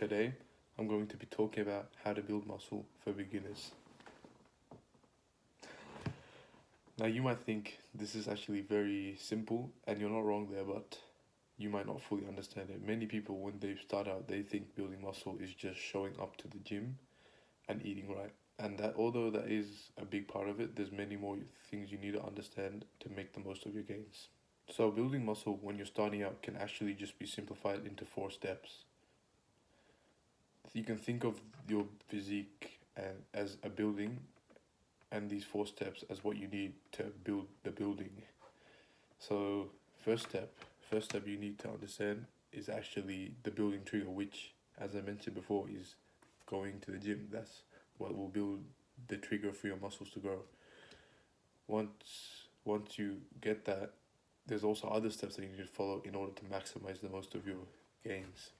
Today, I'm going to be talking about how to build muscle for beginners. Now, you might think this is actually very simple, and you're not wrong there, but you might not fully understand it. Many people, when they start out, they think building muscle is just showing up to the gym and eating right. And that, although that is a big part of it, there's many more things you need to understand to make the most of your gains. So, building muscle when you're starting out can actually just be simplified into 4 steps. You can think of your physique as a building, and these 4 steps as what you need to build the building. So first step you need to understand is actually the building trigger, which, as I mentioned before, is going to the gym. That's what will build the trigger for your muscles to grow. Once you get that, there's also other steps that you need to follow in order to maximize the most of your gains.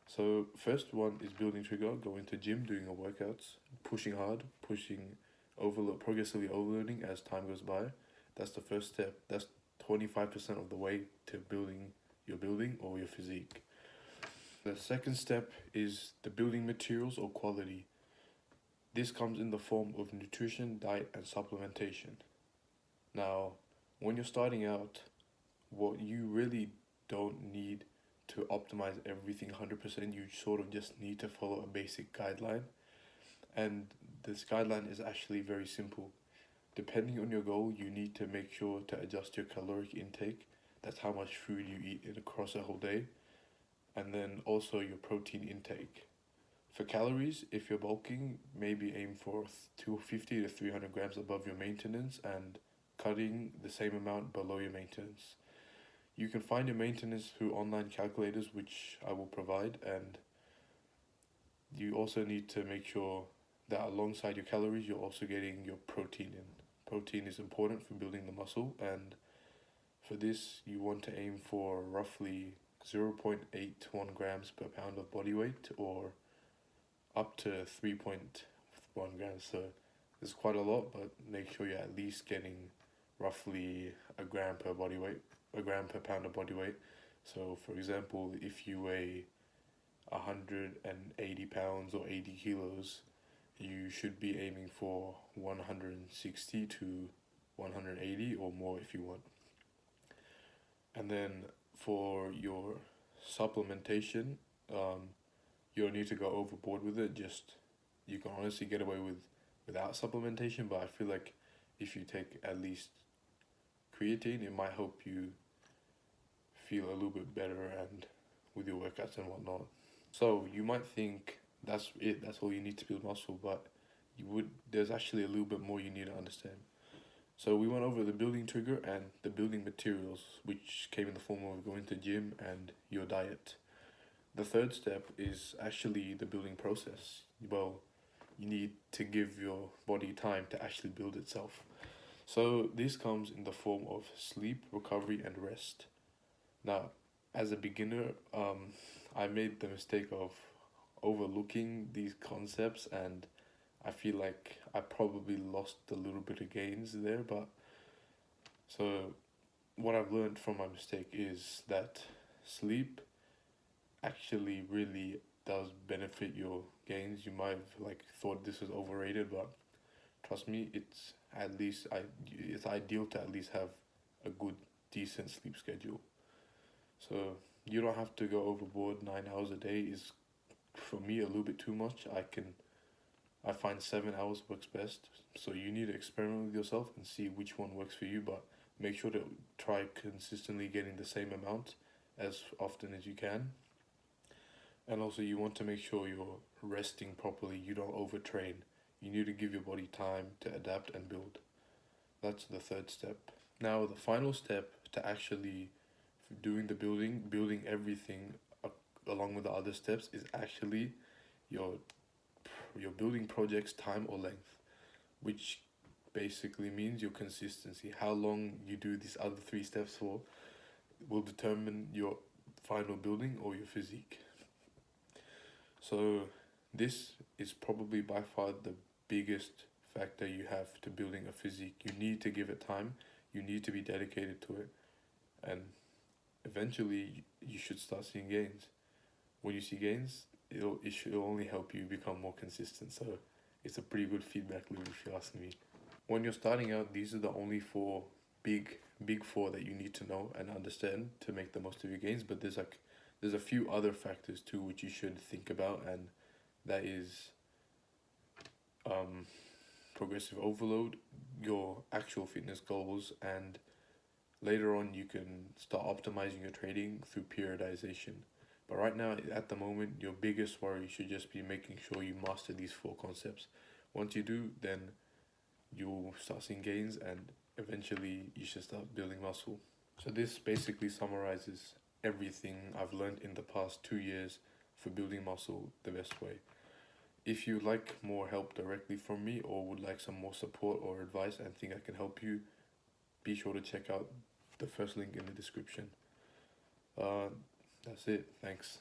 So first one is building trigger, going to gym, doing your workouts, pushing hard, progressively overloading as time goes by. That's the first step. That's 25% of the way to building your building or your physique. The second step is the building materials or quality. This comes in the form of nutrition, diet, and supplementation. Now, when you're starting out, what you really don't need to optimize everything 100%, you sort of just need to follow a basic guideline. And this guideline is actually very simple. Depending on your goal, you need to make sure to adjust your caloric intake. That's how much food you eat across a whole day. And then also your protein intake. For calories, if you're bulking, maybe aim for 250 to 300 grams above your maintenance and cutting the same amount below your maintenance. You can find your maintenance through online calculators, which I will provide, and you also need to make sure that alongside your calories, you're also getting your protein in. Protein is important for building the muscle, and for this, you want to aim for roughly 0.81 grams per pound of body weight or up to 3.1 grams. So it's quite a lot, but make sure you're at least getting roughly a gram per pound of body weight. So, for example, if you weigh 180 pounds or 80 kilos, you should be aiming for 160 to 180 or more if you want. And then for your supplementation, you don't need to go overboard with it. Just you can honestly get away without supplementation, but I feel like if you take at least creatine, it might help you feel a little bit better and with your workouts and whatnot. So you might think that's it, that's all you need to build muscle, but there's actually a little bit more you need to understand. So we went over the building trigger and the building materials, which came in the form of going to gym and your diet. The third step is actually the building process. Well, you need to give your body time to actually build itself. So this comes in the form of sleep, recovery, and rest. Now, as a beginner, I made the mistake of overlooking these concepts, and I feel like I probably lost a little bit of gains there. But so what I've learned from my mistake is that sleep actually really does benefit your gains. You might have thought this was overrated, but trust me, it's ideal to at least have a good, decent sleep schedule. So you don't have to go overboard. 9 hours a day is, for me, a little bit too much. I find 7 hours works best. So you need to experiment with yourself and see which one works for you, but make sure to try consistently getting the same amount as often as you can. And also you want to make sure you're resting properly. You don't overtrain. You need to give your body time to adapt and build. That's the third step. Now the final step to actually doing the building everything along with the other steps is actually your building project's time or length, which basically means your consistency. How long you do these other 3 steps for will determine your final building or your physique. So this is probably by far the biggest factor you have to building a physique. You need to give it time. You need to be dedicated to it. And eventually you should start seeing gains. When you see gains, it should only help you become more consistent. So it's a pretty good feedback loop if you ask me. When you're starting out, these are the only four big four that you need to know and understand to make the most of your gains. But there's a few other factors too which you should think about, and that is progressive overload, your actual fitness goals, and later on you can start optimizing your trading through periodization. But right now, at the moment, your biggest worry should just be making sure you master these four concepts. Once you do, then you'll start seeing gains, and eventually you should start building muscle. So this basically summarizes everything I've learned in the past 2 years for building muscle the best way. If you'd like more help directly from me or would like some more support or advice and think I can help you, be sure to check out the first link in the description. That's it. Thanks.